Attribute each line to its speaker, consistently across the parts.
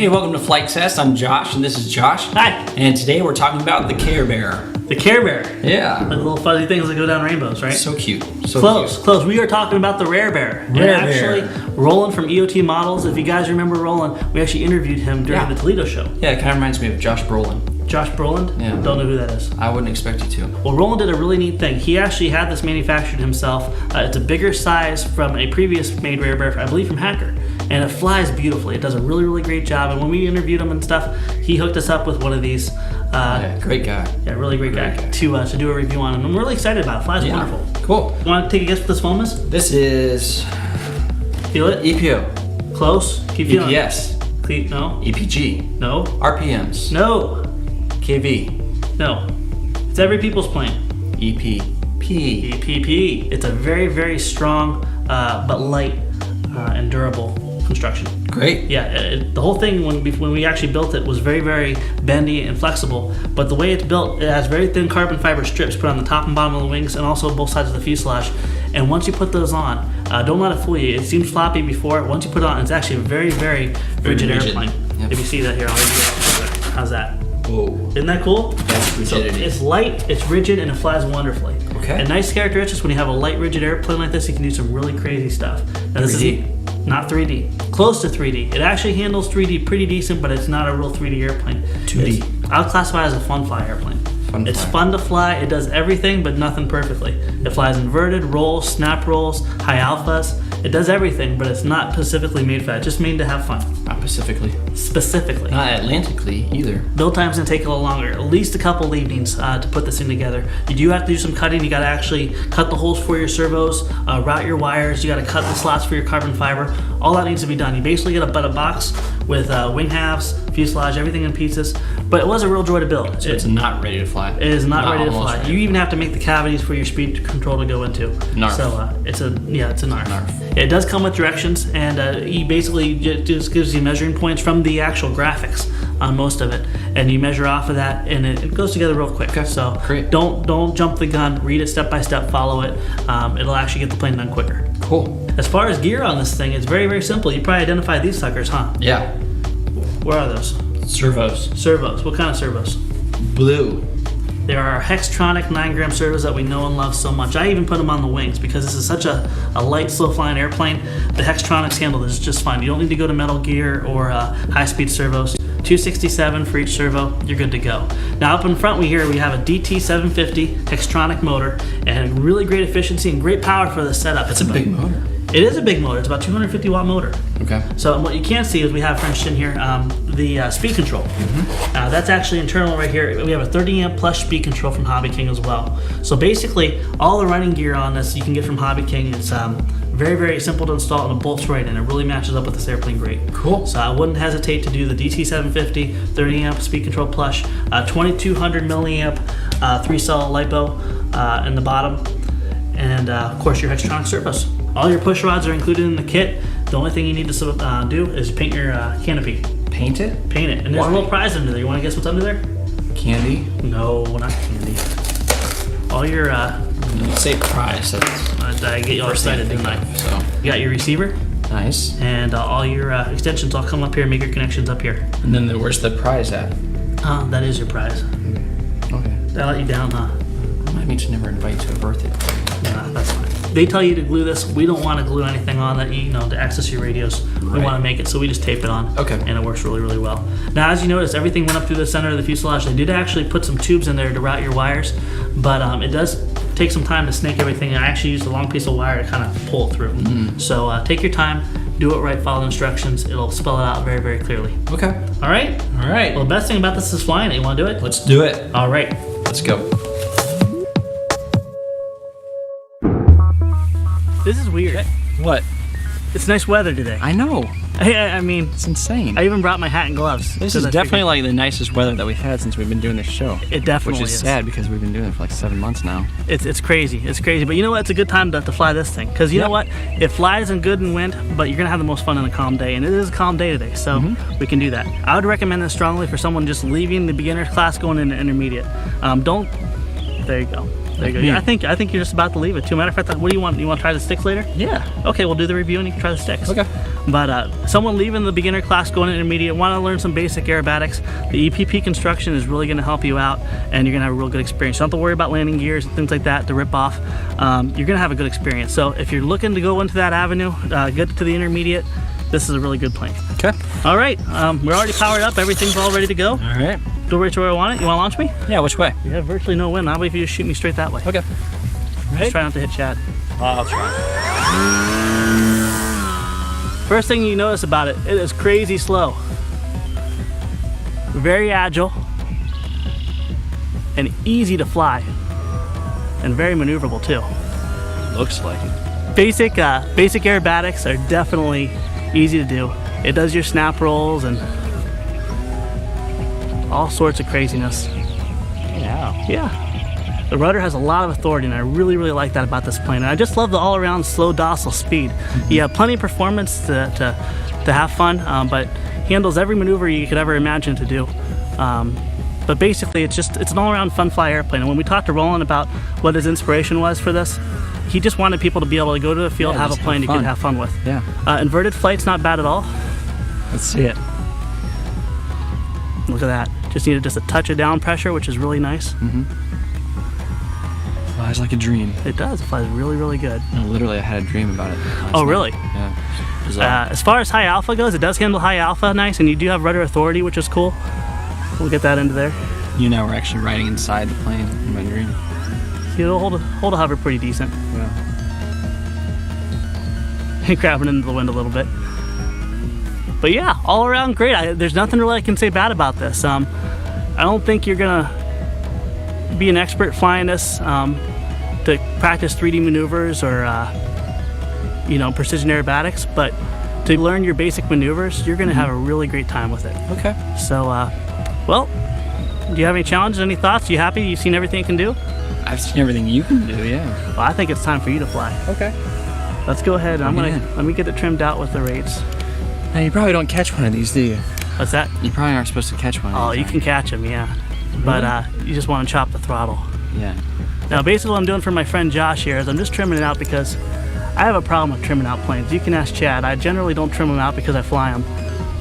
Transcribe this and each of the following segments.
Speaker 1: Hey, welcome to Flite Test. I'm Josh, and this is Josh.
Speaker 2: Hi.
Speaker 1: And today we're talking about the Care Bear.
Speaker 2: The Care Bear.
Speaker 1: Yeah.
Speaker 2: Like little fuzzy things that go down rainbows, right?
Speaker 1: So cute. So
Speaker 2: Close,
Speaker 1: cute.
Speaker 2: close. We are talking about the Rare Bear.
Speaker 1: Rare
Speaker 2: and actually,
Speaker 1: Bear.
Speaker 2: Roland from EOT Models, if you guys remember Roland, we actually interviewed him during the Toledo show.
Speaker 1: Yeah, it kind of reminds me of Josh Brolin.
Speaker 2: Josh Brolin?
Speaker 1: Yeah.
Speaker 2: Don't know who that is.
Speaker 1: I wouldn't expect you to.
Speaker 2: Well, Roland did a really neat thing. He actually had this manufactured himself. It's a bigger size from a previous made Rare Bear, I believe from Hacker. And it flies beautifully. It does a really, really great job. And when we interviewed him and stuff, he hooked us up with one of these.
Speaker 1: Yeah, great guy.
Speaker 2: Yeah, really great guy. To do a review on. And I'm really excited about it. Flies wonderful.
Speaker 1: Cool.
Speaker 2: You want to take a guess what this foam is?
Speaker 1: This is
Speaker 2: Feel it?
Speaker 1: EPO.
Speaker 2: Close. Keep feeling.
Speaker 1: EPS.
Speaker 2: No.
Speaker 1: EPG.
Speaker 2: No.
Speaker 1: RPMs.
Speaker 2: No.
Speaker 1: KV.
Speaker 2: No. It's every people's plane.
Speaker 1: EPP.
Speaker 2: EPP. It's a very, very strong but light and durable construction.
Speaker 1: Great.
Speaker 2: Yeah, the whole thing when we actually built it was very, very bendy and flexible. But the way it's built, it has very thin carbon fiber strips put on the top and bottom of the wings and also both sides of the fuselage. And once you put those on, don't let it fool you. It seems floppy before. Once you put it on, it's actually a very, very rigid airplane. Yep. If you see that here, I'll leave it. How's that?
Speaker 1: Whoa.
Speaker 2: Isn't that cool?
Speaker 1: That's rigidity.
Speaker 2: So it's light, it's rigid, and it flies wonderfully.
Speaker 1: Okay.
Speaker 2: And nice characteristics when you have a light, rigid airplane like this, you can do some really crazy stuff. Now, this
Speaker 1: 3D.
Speaker 2: is not 3D. Close to 3D. It actually handles 3D pretty decent, but it's not a real 3D airplane.
Speaker 1: 2D.
Speaker 2: I would classify it as a fun fly airplane. It's fun to fly. It does everything, but nothing perfectly. It flies inverted, rolls, snap rolls, high alphas. It does everything, but it's not specifically made for that. It's just made to have fun.
Speaker 1: Not specifically.
Speaker 2: Specifically.
Speaker 1: Not Atlantically either.
Speaker 2: Build time's gonna take a little longer, at least a couple evenings to put this thing together. You do have to do some cutting. You gotta actually cut the holes for your servos, route your wires. You gotta cut the slots for your carbon fiber. All that needs to be done. You basically get a box with wing halves, fuselage, everything in pieces. But it was a real joy to build.
Speaker 1: So it's not ready to fly.
Speaker 2: It is not ready to fly.
Speaker 1: Ready.
Speaker 2: You even have to make the cavities for your speed control to go into.
Speaker 1: Narf.
Speaker 2: So it's a NARF.
Speaker 1: Narf.
Speaker 2: It does come with directions, and he basically just gives you measuring points from the actual graphics on most of it, and you measure off of that, and it goes together real quick.
Speaker 1: Okay.
Speaker 2: So
Speaker 1: great.
Speaker 2: Don't jump the gun. Read it step by step. Follow it. It'll actually get the plane done quicker.
Speaker 1: Cool.
Speaker 2: As far as gear on this thing, it's very, very simple. You probably identify these suckers, huh?
Speaker 1: Yeah.
Speaker 2: Where are those?
Speaker 1: Servos.
Speaker 2: Servos. What kind of servos?
Speaker 1: Blue.
Speaker 2: There are Hextronic 9-gram servos that we know and love so much. I even put them on the wings because this is such a light, slow-flying airplane. The Hextronics handle this just fine. You don't need to go to Metal Gear or high-speed servos. 267 for each servo, you're good to go. Now up in front we have a DT750 Hextronic motor and really great efficiency and great power for the setup.
Speaker 1: It's a big motor.
Speaker 2: It is a big motor. It's about 250 watt motor.
Speaker 1: Okay.
Speaker 2: So what you can't see is we have French in here the speed control. That's actually internal right here. We have a 30 amp plus speed control from Hobby King as well. So basically all the running gear on this you can get from Hobby King. It's very, very simple to install and it bolts right in. It really matches up with this airplane great.
Speaker 1: Cool.
Speaker 2: So I wouldn't hesitate to do the DT750 30 amp speed control plus 2200 milliamp 3-cell LiPo in the bottom, and of course your Hextronic servos. All your push rods are included in the kit. The only thing you need to do is paint your canopy.
Speaker 1: Paint it?
Speaker 2: Paint it. And there's a little prize under there. You want to guess what's under there?
Speaker 1: Candy?
Speaker 2: No, not candy. All your
Speaker 1: say prize.
Speaker 2: I get you all excited, didn't I?
Speaker 1: So
Speaker 2: You got your receiver.
Speaker 1: nice.
Speaker 2: And all your extensions all come up here. Make your connections up here.
Speaker 1: And then where's the prize at?
Speaker 2: That is your prize.
Speaker 1: Okay.
Speaker 2: That let you down, huh?
Speaker 1: I mean to never invite you to a birthday party.
Speaker 2: Nah, that's fine. They tell you to glue this. We don't want to glue anything on that, to access your radios. We want to make it, so we just tape it on.
Speaker 1: Okay.
Speaker 2: And it works really, really well. Now, as you notice, everything went up through the center of the fuselage. They did actually put some tubes in there to route your wires, but it does take some time to snake everything. I actually used a long piece of wire to kind of pull it through. So take your time, do it right, follow the instructions. It'll spell it out very, very clearly.
Speaker 1: Okay.
Speaker 2: All right?
Speaker 1: All right.
Speaker 2: Well, the best thing about this is flying it. You want to do it?
Speaker 1: Let's do it.
Speaker 2: All right.
Speaker 1: Let's go.
Speaker 2: This is weird.
Speaker 1: What?
Speaker 2: It's nice weather today.
Speaker 1: I know.
Speaker 2: I mean,
Speaker 1: It's insane.
Speaker 2: I even brought my hat and gloves.
Speaker 1: This is definitely like the nicest weather that we've had since we've been doing this show.
Speaker 2: It definitely
Speaker 1: Which is sad because we've been doing it for like 7 months now.
Speaker 2: It's crazy. It's crazy. But you know what? It's a good time to fly this thing. Because you know what? It flies in good and wind, but you're going to have the most fun in a calm day. And it is a calm day today, so we can do that. I would recommend this strongly for someone just leaving the beginner's class going into intermediate. There you go. There you go. Yeah, I think you're just about to leave it too. Matter of fact, what do you want? You want to try the sticks later?
Speaker 1: Yeah.
Speaker 2: Okay, we'll do the review and you can try the sticks.
Speaker 1: Okay.
Speaker 2: But someone leaving the beginner class, going to intermediate, want to learn some basic aerobatics, the EPP construction is really going to help you out, and you're going to have a real good experience. You don't have to worry about landing gears and things like that to rip off. You're going to have a good experience. So if you're looking to go into that avenue, get to the intermediate, this is a really good plane.
Speaker 1: Okay.
Speaker 2: All right, we're already powered up. Everything's all ready to go.
Speaker 1: All right.
Speaker 2: Go right to where I want it. You want to launch me?
Speaker 1: Yeah, which way?
Speaker 2: You have virtually no wind. How about if you just shoot me straight that way?
Speaker 1: Okay.
Speaker 2: Just try not to hit Chad.
Speaker 1: I'll try.
Speaker 2: First thing you notice about it, it is crazy slow. Very agile and easy to fly, and very maneuverable too.
Speaker 1: Looks like it.
Speaker 2: Basic aerobatics are definitely easy to do. It does your snap rolls and all sorts of craziness.
Speaker 1: Yeah.
Speaker 2: Yeah. The rudder has a lot of authority, and I really, really like that about this plane. And I just love the all-around slow, docile speed. You have plenty of performance to have fun, but handles every maneuver you could ever imagine to do. But basically, it's an all-around fun fly airplane. And when we talked to Roland about what his inspiration was for this, he just wanted people to be able to go to the field, have a plane you could have fun with.
Speaker 1: Yeah.
Speaker 2: Inverted flight's not bad at all.
Speaker 1: Let's see it.
Speaker 2: Look at that. Just needed just a touch of down pressure, which is really nice.
Speaker 1: Flies like a dream.
Speaker 2: It does. It flies really, really good.
Speaker 1: No, literally, I had a dream about it.
Speaker 2: Oh, really?
Speaker 1: Yeah. Bizarre.
Speaker 2: As far as high alpha goes, it does handle high alpha nice, and you do have rudder authority, which is cool. We'll get that into there.
Speaker 1: You know, we're actually riding inside the plane in my dream.
Speaker 2: See, it'll hold a hover pretty decent.
Speaker 1: Yeah.
Speaker 2: And grabbing into the wind a little bit. But yeah, all around great. There's nothing really I can say bad about this. I don't think you're gonna be an expert flying this to practice 3D maneuvers or precision aerobatics, but to learn your basic maneuvers, you're gonna have a really great time with it.
Speaker 1: Okay.
Speaker 2: So, well, do you have any challenges, any thoughts? You happy? You've seen everything it can do?
Speaker 1: I've seen everything you can do, yeah.
Speaker 2: Well, I think it's time for you to fly.
Speaker 1: Okay.
Speaker 2: Let's go ahead. Let me get it trimmed out with the rates.
Speaker 1: Now, you probably don't catch one of these, do you?
Speaker 2: What's that?
Speaker 1: You probably aren't supposed to catch one of
Speaker 2: Oh,
Speaker 1: these.
Speaker 2: you can catch them, yeah. But you just want to chop the throttle.
Speaker 1: Yeah.
Speaker 2: Now, basically what I'm doing for my friend Josh here is I'm just trimming it out because I have a problem with trimming out planes. You can ask Chad. I generally don't trim them out because I fly them.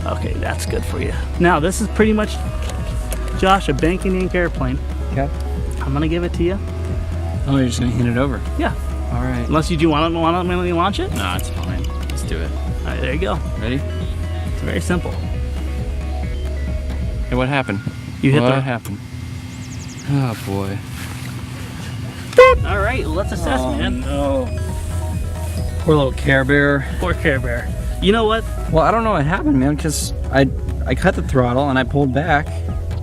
Speaker 2: Okay, that's good for you. Now, this is pretty much, Josh, a banking ink airplane.
Speaker 1: Okay.
Speaker 2: I'm going to give it to you.
Speaker 1: Oh, you're just going to hand it over?
Speaker 2: Yeah.
Speaker 1: All right.
Speaker 2: Unless you do want me to launch it?
Speaker 1: No, it's fine. Let's do it.
Speaker 2: All right, there you go.
Speaker 1: Ready?
Speaker 2: It's very simple.
Speaker 1: Hey, what happened?
Speaker 2: You hit
Speaker 1: what
Speaker 2: the...
Speaker 1: happened? Oh, boy.
Speaker 2: All right, let's assess, man.
Speaker 1: No. Poor little Care Bear.
Speaker 2: Poor Care Bear. You know what?
Speaker 1: Well, I don't know what happened, man, because I cut the throttle and I pulled back.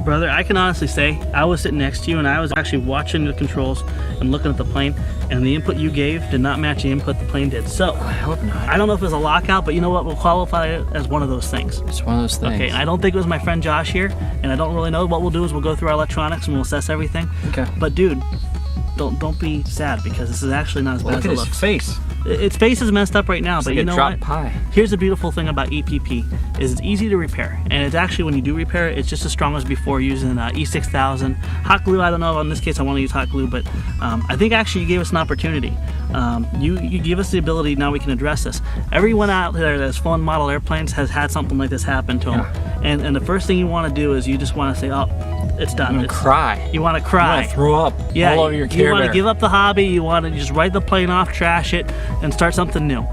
Speaker 2: Brother, I can honestly say I was sitting next to you and I was actually watching the controls and looking at the plane, and the input you gave did not match the input the plane did. So
Speaker 1: I hope not.
Speaker 2: I don't know if it was a lockout, but you know what? We'll qualify it as one of those things.
Speaker 1: It's one of those things.
Speaker 2: Okay, I don't think it was my friend Josh here, and I don't really know. What we'll do is we'll go through our electronics and we'll assess everything.
Speaker 1: Okay.
Speaker 2: But dude, don't be sad because this is actually not as bad as it
Speaker 1: Look at
Speaker 2: looks.
Speaker 1: his face.
Speaker 2: Its face is messed up right now, but
Speaker 1: like
Speaker 2: you
Speaker 1: a
Speaker 2: know
Speaker 1: dropped
Speaker 2: what?
Speaker 1: pie.
Speaker 2: Here's the beautiful thing about EPP is it's easy to repair, and it's actually, when you do repair it, it's just as strong as before using E6000 hot glue. I don't know, in this case I want to use hot glue, but I think actually you gave us an opportunity. You give us the ability. Now we can address this. Everyone out there that's flown model airplanes has had something like this happen to them, and the first thing you want to do is you just want to say, oh, it's done.
Speaker 1: You want to cry.
Speaker 2: You want to cry.
Speaker 1: You want to throw up all over your Care
Speaker 2: You want
Speaker 1: Bear.
Speaker 2: to give up the hobby. You want to just write the plane off, trash it, and start something new.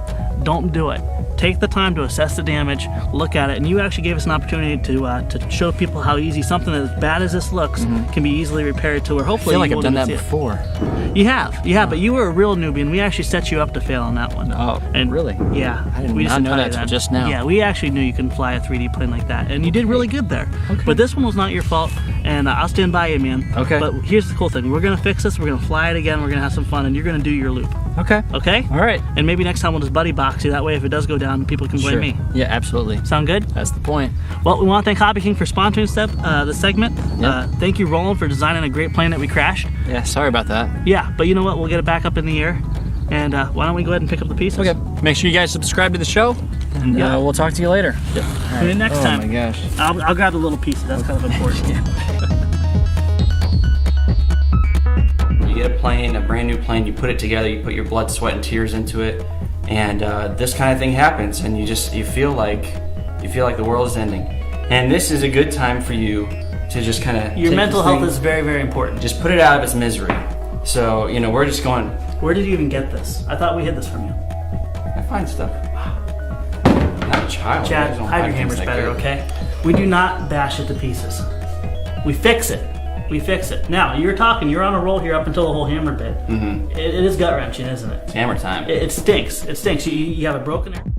Speaker 2: Don't do it. Take the time to assess the damage, look at it, and you actually gave us an opportunity to show people how easy something as bad as this looks can be easily repaired to where
Speaker 1: I
Speaker 2: hopefully
Speaker 1: feel like
Speaker 2: you
Speaker 1: I've
Speaker 2: won't
Speaker 1: done
Speaker 2: even
Speaker 1: that
Speaker 2: see
Speaker 1: before.
Speaker 2: it. You have, but you were a real newbie, and we actually set you up to fail on that one.
Speaker 1: Oh,
Speaker 2: and
Speaker 1: really?
Speaker 2: Yeah.
Speaker 1: I did
Speaker 2: we
Speaker 1: not
Speaker 2: just
Speaker 1: know
Speaker 2: tell
Speaker 1: that
Speaker 2: you
Speaker 1: till just now.
Speaker 2: Yeah, we actually knew you couldn't fly a 3D plane like that, and you did really good there.
Speaker 1: Okay.
Speaker 2: But this one was not your fault, and I'll stand by you, man.
Speaker 1: Okay.
Speaker 2: But here's the cool thing. We're going to fix this, we're going to fly it again, we're going to have some fun, and you're going to do your loop.
Speaker 1: Okay.
Speaker 2: Okay?
Speaker 1: All right.
Speaker 2: And maybe next time we'll just buddy box you. That way, if it does go down, people can blame
Speaker 1: Sure.
Speaker 2: me.
Speaker 1: Yeah, absolutely.
Speaker 2: Sound good?
Speaker 1: That's the point.
Speaker 2: Well, we want to thank Hobby King for sponsoring this segment.
Speaker 1: Yep.
Speaker 2: Thank you, Roland, for designing a great plane that we crashed.
Speaker 1: Yeah, sorry about that.
Speaker 2: Yeah, but you know what? We'll get it back up in the air. And why don't we go ahead and pick up the pieces?
Speaker 1: Okay. Make sure you guys subscribe to the show, and
Speaker 2: Yeah.
Speaker 1: we'll talk to you later.
Speaker 2: And then next time,
Speaker 1: Oh my gosh.
Speaker 2: I'll grab the little pieces. That's kind of important.
Speaker 3: You get a plane, a brand new plane, you put it together, you put your blood, sweat, and tears into it,
Speaker 1: and this kind of thing happens, and you feel like the world is ending. And this is a good time for you to just kind of
Speaker 2: your mental health is very, very important.
Speaker 1: Just put it out of its misery. So we're just going.
Speaker 2: Where did you even get this? I thought we hid this from you.
Speaker 1: I find stuff. Not a child.
Speaker 2: Chad, hide your hammers better, okay? We do not bash it to pieces. We fix it. We fix it. Now, you're on a roll here up until the whole hammer bit.
Speaker 1: Mm-hmm.
Speaker 2: It is gut wrenching, isn't it?
Speaker 1: It's hammer time.
Speaker 2: It stinks. It stinks. You have a broken...